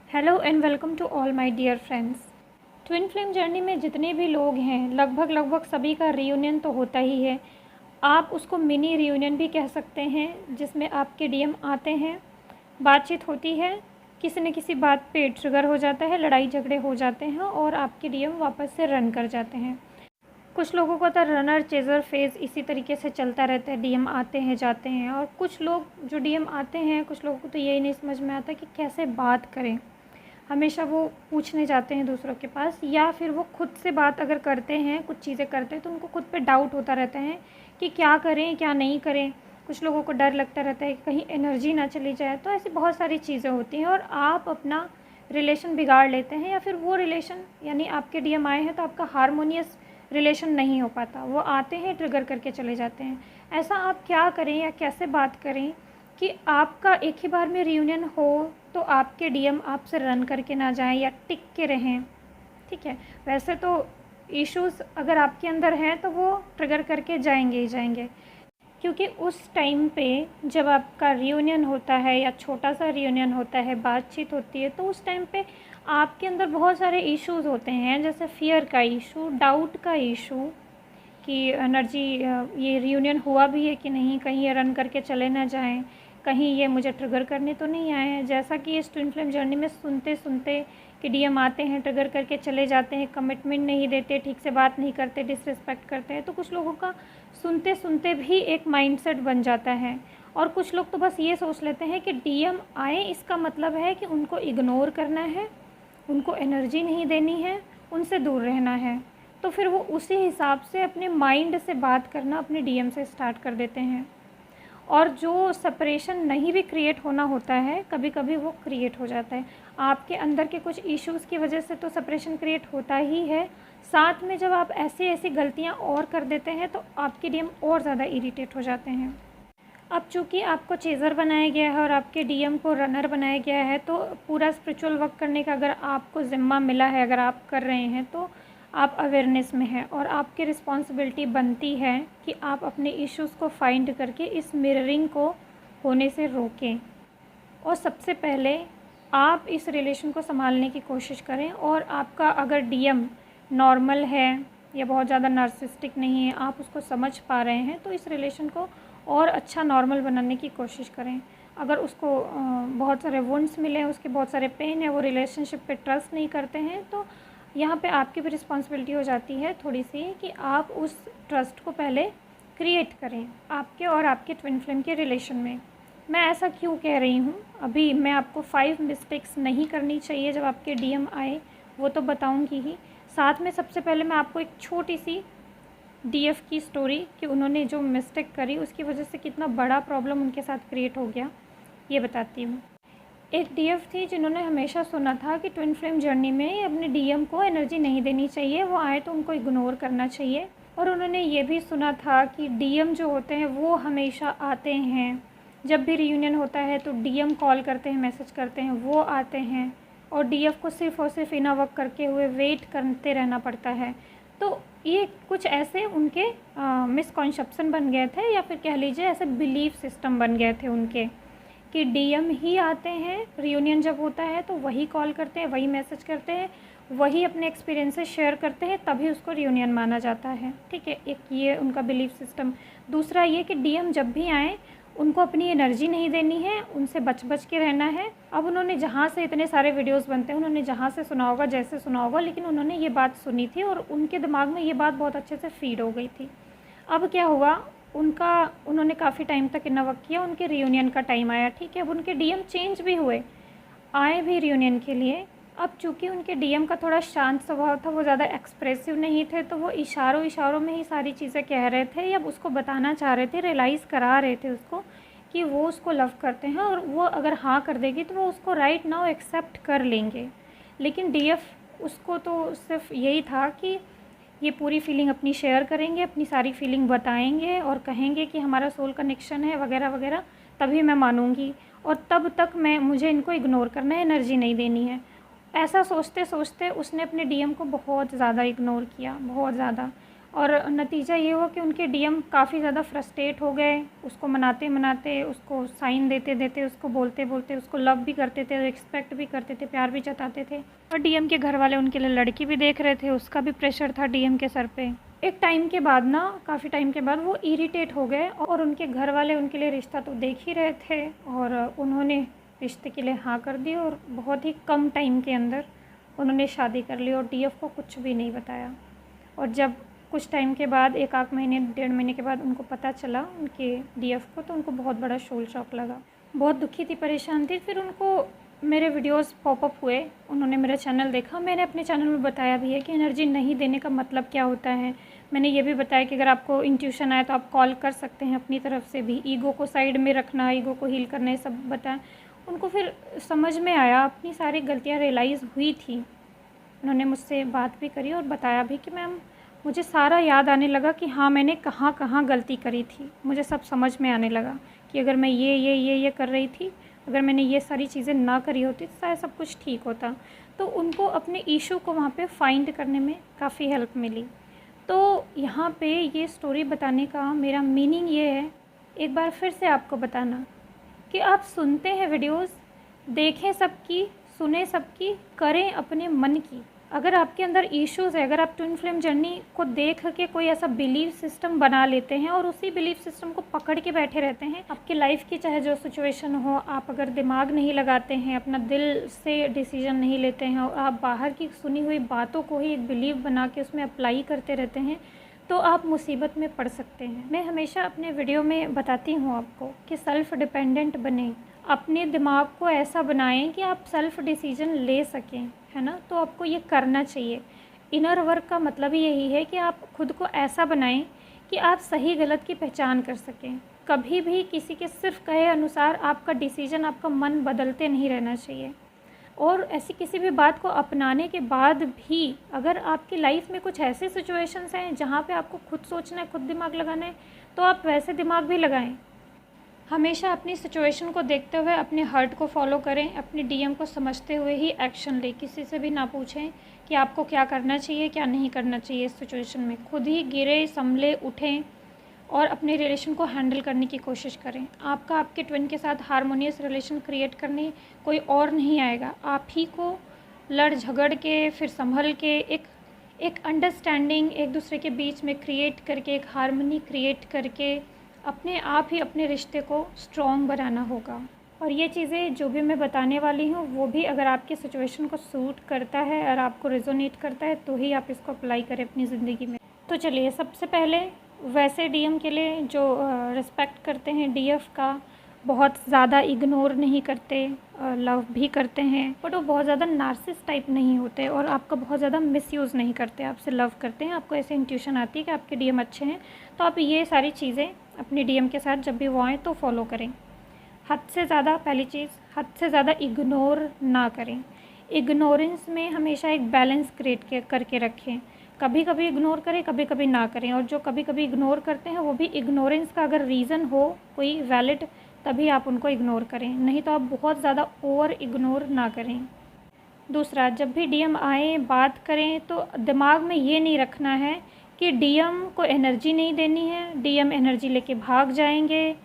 Hello and welcome to all my dear friends. Twin flame journey में जितने भी लोग हैं लगभग सभी का रियूनियन तो होता ही है। आप उसको मिनी रियूनियन भी कह सकते हैं, जिसमें आपके डीएम आते हैं, बातचीत होती है, किसी न किसी बात पे ट्रिगर हो जाता है, लड़ाई झगड़े हो जाते हैं और आपके डीएम वापस से रन कर जाते हैं। कुछ लोगों का तो रनर चेज़र फेज़ इसी तरीके से चलता रहता है, डीएम आते हैं जाते हैं। और कुछ लोग जो डीएम आते हैं, कुछ लोगों को तो यही नहीं समझ में आता कि कैसे बात करें। हमेशा वो पूछने जाते हैं दूसरों के पास, या फिर वो खुद से बात अगर करते हैं, कुछ चीज़ें करते हैं तो उनको खुद पे डाउट होता रहता है कि क्या करें क्या नहीं करें। कुछ लोगों को डर लगता रहता है कि कहीं एनर्जी ना चली जाए। तो ऐसी बहुत सारी चीज़ें होती हैं और आप अपना रिलेशन बिगाड़ लेते हैं, या फिर वो रिलेशन यानी आपके डीएम आए हैं तो आपका हारमोनियस रिलेशन नहीं हो पाता। वो आते हैं, ट्रिगर करके चले जाते हैं। ऐसा आप क्या करें या कैसे बात करें कि आपका एक ही बार में रियूनियन हो तो आपके डीएम आपसे रन करके ना जाएं या टिक के रहें। ठीक है, वैसे तो इश्यूज़ अगर आपके अंदर हैं तो वो ट्रिगर करके जाएंगे ही जाएंगे, क्योंकि उस टाइम पे जब आपका रियूनियन होता है या छोटा सा रियूनियन होता है, बातचीत होती है, तो उस टाइम पे आपके अंदर बहुत सारे इश्यूज़ होते हैं, जैसे फियर का इशू, डाउट का इशू कि एनर्जी ये रियूनियन हुआ भी है कि नहीं, कहीं ये रन करके चले ना जाएं, कहीं ये मुझे ट्रिगर करने तो नहीं आए हैं। जैसा कि इस ट्विन फ्लेम जर्नी में सुनते सुनते कि डीएम आते हैं, ट्रिगर करके चले जाते हैं, कमिटमेंट नहीं देते, ठीक से बात नहीं करते, डिसरिस्पेक्ट करते हैं, तो कुछ लोगों का सुनते सुनते भी एक माइंडसेट बन जाता है। और कुछ लोग तो बस ये सोच लेते हैं कि डीएम आए इसका मतलब है कि उनको इग्नोर करना है, उनको एनर्जी नहीं देनी है, उनसे दूर रहना है। तो फिर वो उसी हिसाब से अपने माइंड से बात करना अपने डीएम से स्टार्ट कर देते हैं। और जो सेपरेशन नहीं भी क्रिएट होना होता है, कभी कभी वो क्रिएट हो जाता है। आपके अंदर के कुछ इश्यूज़ की वजह से तो सेपरेशन क्रिएट होता ही है, साथ में जब आप ऐसी ऐसी गलतियां और कर देते हैं तो आपके डीएम और ज़्यादा इरिटेट हो जाते हैं। अब चूँकि आपको चेज़र बनाया गया है और आपके डीएम को रनर बनाया गया है, तो पूरा स्पिरिचुअल वर्क करने का अगर आपको ज़िम्मा मिला है, अगर आप कर रहे हैं, तो आप अवेयरनेस में हैं और आपकी रिस्पॉन्सिबिलिटी बनती है कि आप अपने इश्यूज़ को फाइंड करके इस मिररिंग को होने से रोकें। और सबसे पहले आप इस रिलेशन को संभालने की कोशिश करें। और आपका अगर डीएम नॉर्मल है या बहुत ज़्यादा नार्सिसिस्टिक नहीं है, आप उसको समझ पा रहे हैं, तो इस रिलेशन को और अच्छा नॉर्मल बनाने की कोशिश करें। अगर उसको बहुत सारे वुंड्स मिले हैं, उसके बहुत सारे पेन है, वो रिलेशनशिप पे ट्रस्ट नहीं करते हैं, तो यहाँ पे आपकी भी रिस्पॉन्सिबिलिटी हो जाती है थोड़ी सी कि आप उस ट्रस्ट को पहले क्रिएट करें आपके और आपके ट्विन फ्लेम के रिलेशन में। मैं ऐसा क्यों कह रही हूँ, अभी मैं आपको 5 मिस्टेक्स नहीं करनी चाहिए जब आपके डीएम आए, वो तो बताऊँगी ही। साथ में सबसे पहले मैं आपको एक छोटी सी डीएफ की स्टोरी कि उन्होंने जो मिस्टेक करी उसकी वजह से कितना बड़ा प्रॉब्लम उनके साथ क्रिएट हो गया, ये बताती हूँ। एक डीएफ थी जिन्होंने हमेशा सुना था कि ट्विन फ्लेम जर्नी में अपने डीएम को एनर्जी नहीं देनी चाहिए, वो आए तो उनको इग्नोर करना चाहिए। और उन्होंने ये भी सुना था कि डीएम जो होते हैं वो हमेशा आते हैं, जब भी रियूनियन होता है तो डीएम कॉल करते हैं, मैसेज करते हैं, वो आते हैं और डीएफ को सिर्फ़ और सिर्फ इनर वर्क करके हुए वेट करते रहना पड़ता है। तो ये कुछ ऐसे उनके मिसकॉन्सेप्शन बन गए थे, या फिर कह लीजिए ऐसे बिलीफ सिस्टम बन गए थे उनके, कि डीएम ही आते हैं, रियूनियन जब होता है तो वही कॉल करते हैं, वही मैसेज करते हैं, वही अपने एक्सपीरियंसेस शेयर करते हैं, तभी उसको रियूनियन माना जाता है। ठीक है, एक ये उनका बिलीफ सिस्टम। दूसरा ये कि डीएम जब भी आएँ उनको अपनी एनर्जी नहीं देनी है, उनसे बच बच के रहना है। अब उन्होंने जहाँ से इतने सारे वीडियोस बनते हैं, उन्होंने जहाँ से सुना होगा, जैसे सुना होगा, लेकिन उन्होंने ये बात सुनी थी और उनके दिमाग में ये बात बहुत अच्छे से फीड हो गई थी। अब क्या हुआ, उन्होंने काफ़ी टाइम तक इनर वर्क किया, उनके रियूनियन का टाइम आया। ठीक है, अब उनके डीएम चेंज भी हुए, आए भी रियूनियन के लिए। अब चूँकि उनके डीएम का थोड़ा शांत स्वभाव था, वो ज़्यादा एक्सप्रेसिव नहीं थे, तो वो इशारों में ही सारी चीज़ें कह रहे थे या उसको बताना चाह रहे थे, रियलाइज़ करा रहे थे उसको कि वो उसको लव करते हैं और वो अगर हाँ कर देगी तो वो उसको राइट नाउ एक्सेप्ट कर लेंगे। लेकिन डीएफ उसको तो सिर्फ यही था कि ये पूरी फीलिंग अपनी शेयर करेंगे, अपनी सारी फीलिंग बताएंगे और कहेंगे कि हमारा सोल कनेक्शन है वगैरह वगैरह, तभी मैं मानूंगी, और तब तक मुझे इनको इग्नोर करना है, एनर्जी नहीं देनी है। ऐसा सोचते सोचते उसने अपने डीएम को बहुत ज़्यादा इग्नोर किया, बहुत ज़्यादा। और नतीजा ये हुआ कि उनके डीएम काफ़ी ज़्यादा फ्रस्ट्रेट हो गए। उसको मनाते मनाते, उसको साइन देते देते, उसको बोलते बोलते, उसको लव भी करते थे, रिस्पेक्ट भी करते थे, प्यार भी जताते थे। और डीएम के घर वाले उनके लिए लड़की भी देख रहे थे, उसका भी प्रेशर था डीएम के सर पे। एक टाइम के बाद ना, काफ़ी टाइम के बाद वो इरिटेट हो गए और उनके घर वाले उनके लिए रिश्ता तो देख ही रहे थे और उन्होंने रिश्ते के लिए हाँ कर दी और बहुत ही कम टाइम के अंदर उन्होंने शादी कर ली और डीएफ को कुछ भी नहीं बताया। और जब कुछ टाइम के बाद, 1 महीने 1.5 महीने के बाद उनको पता चला उनके डीएफ को, तो उनको बहुत बड़ा शोल शॉक लगा। बहुत दुखी थी, परेशान थी। फिर उनको मेरे वीडियोस पॉपअप हुए, उन्होंने मेरा चैनल देखा। मैंने अपने चैनल में बताया भी है कि एनर्जी नहीं देने का मतलब क्या होता है। मैंने ये भी बताया कि अगर आपको इंट्यूशन आए तो आप कॉल कर सकते हैं अपनी तरफ से भी। ईगो को साइड में रखना, ईगो को हील करना, ये सब बताया उनको। फिर समझ में आया, अपनी सारी गलतियाँ रियलाइज़ हुई थी। उन्होंने मुझसे बात भी करी और बताया भी कि मैम, मुझे सारा याद आने लगा कि हाँ, मैंने कहाँ कहाँ गलती करी थी। मुझे सब समझ में आने लगा कि अगर मैं ये कर रही थी, अगर मैंने ये सारी चीज़ें ना करी होती तो शायद सब कुछ ठीक होता। तो उनको अपने इशू को वहाँ पे फाइंड करने में काफ़ी हेल्प मिली। तो यहाँ पे ये स्टोरी बताने का मेरा मीनिंग ये है, एक बार फिर से आपको बताना कि आप सुनते हैं वीडियोस, देखें सबकी, सुने सबकी, करें अपने मन की। अगर आपके अंदर इश्यूज़ है, अगर आप ट्विन फ्लेम जर्नी को देख के कोई ऐसा बिलीव सिस्टम बना लेते हैं और उसी बिलीव सिस्टम को पकड़ के बैठे रहते हैं, आपकी लाइफ की चाहे जो सिचुएशन हो, आप अगर दिमाग नहीं लगाते हैं, अपना दिल से डिसीजन नहीं लेते हैं और आप बाहर की सुनी हुई बातों को ही एक बिलीव बना के उसमें अप्लाई करते रहते हैं, तो आप मुसीबत में पड़ सकते हैं। मैं हमेशा अपने वीडियो में बताती हूँ आपको कि सेल्फ़ डिपेंडेंट बनें, अपने दिमाग को ऐसा बनाएं कि आप सेल्फ़ डिसीजन ले सकें, है ना। तो आपको ये करना चाहिए। इनर वर्क का मतलब ही यही है कि आप खुद को ऐसा बनाएं कि आप सही गलत की पहचान कर सकें। कभी भी किसी के सिर्फ कहे अनुसार आपका डिसीजन, आपका मन बदलते नहीं रहना चाहिए। और ऐसी किसी भी बात को अपनाने के बाद भी अगर आपकी लाइफ में कुछ ऐसे सिचुएशंस हैं जहाँ पे आपको खुद सोचना है, खुद दिमाग लगाना है, तो आप वैसे दिमाग भी लगाएं। हमेशा अपनी सिचुएशन को देखते हुए अपने हार्ट को फॉलो करें, अपने डीएम को समझते हुए ही एक्शन लें। किसी से भी ना पूछें कि आपको क्या करना चाहिए, क्या नहीं करना चाहिए इस सिचुएशन में। खुद ही गिरे, संभले, उठें और अपने रिलेशन को हैंडल करने की कोशिश करें। आपका आपके ट्विन के साथ हारमोनियस रिलेशन क्रिएट करने कोई और नहीं आएगा। आप ही को लड़ झगड़ के, फिर संभल के, एक अंडरस्टैंडिंग एक दूसरे के बीच में क्रिएट करके, एक हारमोनी क्रिएट करके अपने आप ही अपने रिश्ते को स्ट्रॉन्ग बनाना होगा। और ये चीज़ें जो भी मैं बताने वाली हूँ वो भी अगर आपकी सिचुएशन को सूट करता है और आपको रेजोनेट करता है तो ही आप इसको अप्लाई करें अपनी ज़िंदगी में। तो चलिए, सबसे पहले वैसे डीएम के लिए जो रिस्पेक्ट करते हैं डीएफ का, बहुत ज़्यादा इग्नोर नहीं करते, लव भी करते हैं, बट वो बहुत ज़्यादा नार्सिस टाइप नहीं होते और आपका बहुत ज़्यादा मिसयूज़ नहीं करते, आपसे लव करते हैं। आपको ऐसे इंट्यूशन आती है कि आपके डीएम अच्छे हैं, तो आप ये सारी चीज़ें अपने डीएम के साथ जब भी वो आएँ तो फॉलो करें। हद से ज़्यादा, पहली चीज़, हद से ज़्यादा इग्नोर ना करें। इग्नोरेंस में हमेशा एक बैलेंस क्रिएट करके रखें। कभी कभी इग्नोर करें, कभी कभी ना करें। और जो कभी कभी इग्नोर करते हैं वो भी इग्नोरेंस का अगर रीज़न हो कोई वैलिड, तभी आप उनको इग्नोर करें, नहीं तो आप बहुत ज़्यादा ओवर इग्नोर ना करें। दूसरा, जब भी डीएम आए, बात करें तो दिमाग में ये नहीं रखना है कि डीएम को एनर्जी नहीं देनी है, डीएम एनर्जी लेके भाग जाएंगे।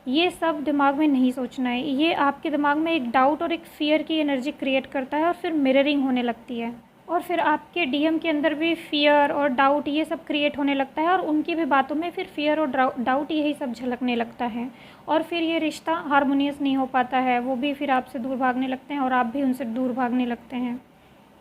ये सब दिमाग में नहीं सोचना है। ये आपके दिमाग में एक डाउट और एक फ़ियर की एनर्जी क्रिएट करता है और फिर मिररिंग होने लगती है और फिर आपके डीएम के अंदर भी फ़ियर और डाउट ये सब क्रिएट होने लगता है और उनकी भी बातों में फिर फ़ियर और डाउट यही सब झलकने लगता है और फिर ये रिश्ता हारमोनियस नहीं हो पाता है। वो भी फिर आपसे दूर भागने लगते हैं और आप भी उनसे दूर भागने लगते हैं।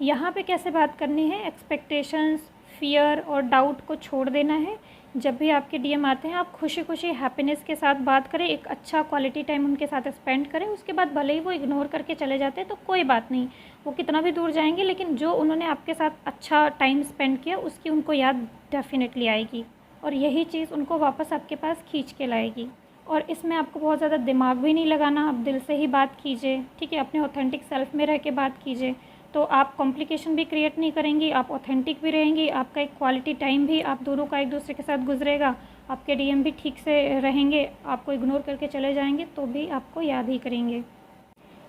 यहाँ पे कैसे बात करनी है, एक्सपेक्टेशंस, फ़ियर और डाउट को छोड़ देना है। जब भी आपके डीएम आते हैं आप खुशी खुशी हैप्पीनेस के साथ बात करें, एक अच्छा क्वालिटी टाइम उनके साथ स्पेंड करें। उसके बाद भले ही वो इग्नोर करके चले जाते हैं तो कोई बात नहीं, वो कितना भी दूर जाएंगे, लेकिन जो उन्होंने आपके साथ अच्छा टाइम स्पेंड किया उसकी उनको याद डेफिनेटली आएगी और यही चीज़ उनको वापस आपके पास खींच के लाएगी। और इसमें आपको बहुत ज़्यादा दिमाग भी नहीं लगाना, आप दिल से ही बात कीजिए, ठीक है। अपने ऑथेंटिक सेल्फ में रह के बात कीजिए, तो आप कॉम्प्लिकेशन भी क्रिएट नहीं करेंगी, आप ऑथेंटिक भी रहेंगी, आपका एक क्वालिटी टाइम भी आप दोनों का एक दूसरे के साथ गुजरेगा, आपके डीएम भी ठीक से रहेंगे, आपको इग्नोर करके चले जाएंगे तो भी आपको याद ही करेंगे।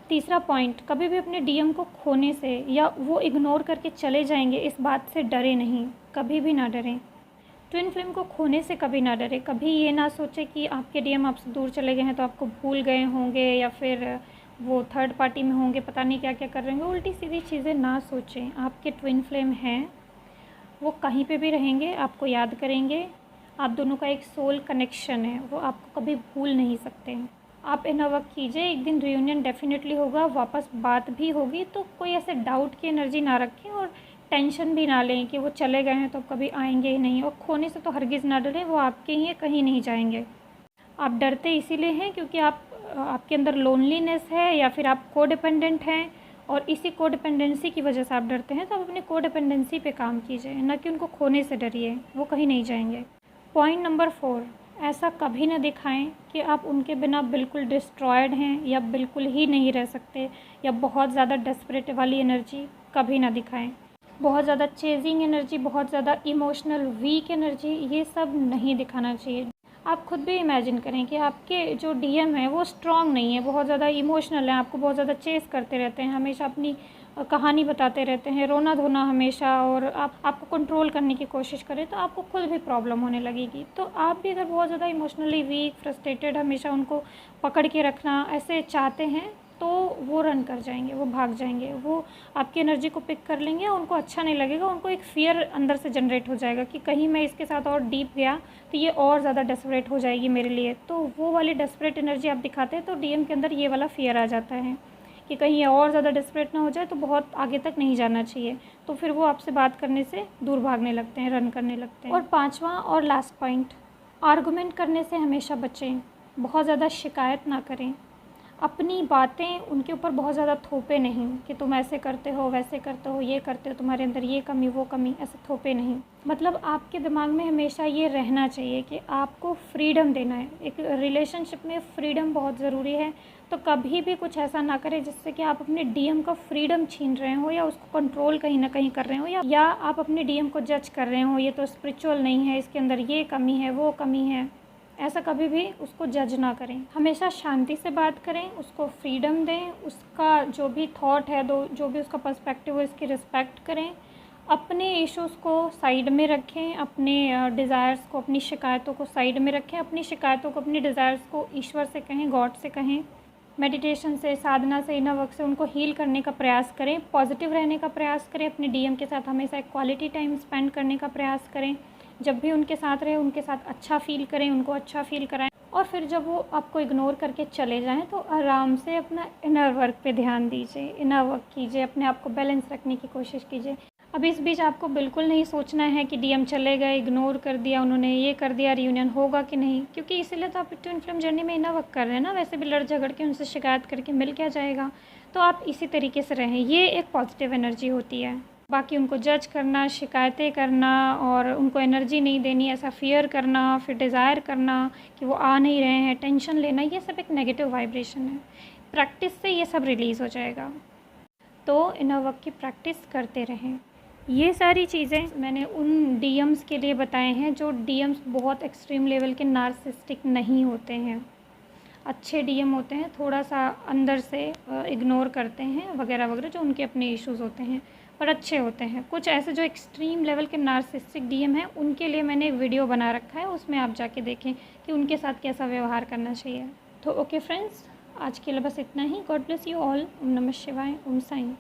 तीसरा पॉइंट, कभी भी अपने डीएम को खोने से या वो इग्नोर करके चले जाएंगे इस बात से डरे नहीं, कभी भी ना डरें। ट्विन फ्लेम को खोने से कभी ना डरे। कभी ये ना सोचे कि आपके डीएम आपसे दूर चले गए हैं तो आपको भूल गए होंगे या फिर वो थर्ड पार्टी में होंगे, पता नहीं क्या क्या कर रहे होंगे। उल्टी सीधी चीज़ें ना सोचें। आपके ट्विन फ्लेम हैं, वो कहीं पे भी रहेंगे, आपको याद करेंगे। आप दोनों का एक सोल कनेक्शन है, वो आपको कभी भूल नहीं सकते। आप इनर वर्क कीजिए, एक दिन रियूनियन डेफिनेटली होगा, वापस बात भी होगी। तो कोई ऐसे डाउट की एनर्जी ना रखें और टेंशन भी ना लें कि वो चले गए हैं तो कभी आएंगे ही नहीं। और खोने से तो हरगिज़ ना डरें, वो आपके ही हैं, कहीं नहीं जाएंगे। आप डरते इसीलिए हैं क्योंकि आपके अंदर लोनलीनेस है या फिर आप कोडिपेंडेंट हैं, और इसी कोडिपेंडेंसी की वजह से आप डरते हैं। तो आप अपनी कोडिपेंडेंसी पे काम कीजिए, ना कि उनको खोने से डरिए, वो कहीं नहीं जाएंगे। पॉइंट नंबर 4, ऐसा कभी ना दिखाएं कि आप उनके बिना बिल्कुल डिस्ट्रॉयड हैं या बिल्कुल ही नहीं रह सकते, या बहुत ज़्यादा डेस्परेट वाली एनर्जी कभी ना दिखाएं। बहुत ज़्यादा चेजिंग एनर्जी, बहुत ज़्यादा इमोशनल वीक एनर्जी, ये सब नहीं दिखाना चाहिए। आप खुद भी इमेजिन करें कि आपके जो डीएम है वो स्ट्रांग नहीं है, बहुत ज़्यादा इमोशनल है, आपको बहुत ज़्यादा चेस करते रहते हैं, हमेशा अपनी कहानी बताते रहते हैं, रोना धोना हमेशा, और आपको कंट्रोल करने की कोशिश करें तो आपको खुद भी प्रॉब्लम होने लगेगी। तो आप भी अगर बहुत ज़्यादा इमोशनली वीक, फ्रस्ट्रेटेड, हमेशा उनको पकड़ के रखना ऐसे चाहते हैं तो वो रन कर जाएंगे, वो भाग जाएंगे, वो आपकी एनर्जी को पिक कर लेंगे, उनको अच्छा नहीं लगेगा, उनको एक फ़ियर अंदर से जनरेट हो जाएगा कि कहीं मैं इसके साथ और डीप गया तो ये और ज़्यादा डेस्परेट हो जाएगी मेरे लिए। तो वो वाली डेस्परेट एनर्जी आप दिखाते हैं तो डीएम के अंदर ये वाला फ़ियर आ जाता है कि कहीं ये और ज़्यादा डेस्परेट ना हो जाए, तो बहुत आगे तक नहीं जाना चाहिए। तो फिर वो आपसे बात करने से दूर भागने लगते हैं, रन करने लगते हैं। और 5वां और लास्ट पॉइंट, आर्गुमेंट करने से हमेशा बचें, बहुत ज़्यादा शिकायत ना करें, अपनी बातें उनके ऊपर बहुत ज़्यादा थोपे नहीं कि तुम ऐसे करते हो, वैसे करते हो, ये करते हो, तुम्हारे अंदर ये कमी, वो कमी, ऐसे थोपे नहीं। मतलब आपके दिमाग में हमेशा ये रहना चाहिए कि आपको फ्रीडम देना है। एक रिलेशनशिप में फ्रीडम बहुत ज़रूरी है। तो कभी भी कुछ ऐसा ना करें जिससे कि आप अपने डीएम का फ्रीडम छीन रहे हो, या उसको कंट्रोल कहीं ना कहीं कर रहे हो, या आप अपने डीएम को जज कर रहे हो, ये तो स्पिरिचुअल नहीं है, इसके अंदर ये कमी है, वो कमी है। ऐसा कभी भी उसको जज ना करें। हमेशा शांति से बात करें, उसको फ्रीडम दें, उसका जो भी थॉट है, जो भी उसका पर्सपेक्टिव है, इसकी रिस्पेक्ट करें। अपने इश्यूज़ को साइड में रखें, अपने डिज़ायर्स को, अपनी शिकायतों को साइड में रखें। अपनी शिकायतों को, अपनी डिज़ायर्स को ईश्वर से कहें, गॉड से कहें। मेडिटेशन से, साधना से, इनर वर्क से उनको हील करने का प्रयास करें। पॉजिटिव रहने का प्रयास करें, अपने डीएम के साथ हमेशा एक क्वालिटी टाइम स्पेंड करने का प्रयास करें। जब भी उनके साथ रहे, उनके साथ अच्छा फ़ील करें, उनको अच्छा फ़ील कराएं। और फिर जब वो आपको इग्नोर करके चले जाएं तो आराम से अपना इनर वर्क पे ध्यान दीजिए, इनर वर्क कीजिए, अपने आप को बैलेंस रखने की कोशिश कीजिए। अब इस बीच आपको बिल्कुल नहीं सोचना है कि डीएम चले गए, इग्नोर कर दिया उन्होंने, ये कर दिया, रियूनियन होगा कि नहीं, क्योंकि इसीलिए तो आप ट्विन फ्लेम जर्नी में इनर वर्क कर रहे हैं ना। वैसे भी लड़ झगड़ के उनसे शिकायत करके मिल क्या जाएगा। तो आप इसी तरीके से रहें, ये एक पॉजिटिव एनर्जी होती है। बाकी उनको जज करना, शिकायतें करना और उनको एनर्जी नहीं देनी, ऐसा फ़ियर करना, फिर डिज़ायर करना कि वो आ नहीं रहे हैं, टेंशन लेना, ये सब एक नेगेटिव वाइब्रेशन है। प्रैक्टिस से ये सब रिलीज़ हो जाएगा। तो इनर वर्क की प्रैक्टिस करते रहें। ये सारी चीज़ें मैंने उन डीएम्स के लिए बताए हैं जो डीएम्स बहुत एक्सट्रीम लेवल के नार्सिसिस्टिक नहीं होते हैं। अच्छे डीएम होते हैं, थोड़ा सा अंदर से इग्नोर करते हैं वगैरह वगैरह, जो उनके अपने इश्यूज़ होते हैं, पर अच्छे होते हैं। कुछ ऐसे जो एक्सट्रीम लेवल के नार्सिसिस्टिक डीएम हैं, उनके लिए मैंने वीडियो बना रखा है, उसमें आप जाके देखें कि उनके साथ कैसा व्यवहार करना चाहिए। तो ओके फ्रेंड्स, आज के लिए बस इतना ही। God bless you all. ओम नमः शिवाय, ओम साईं।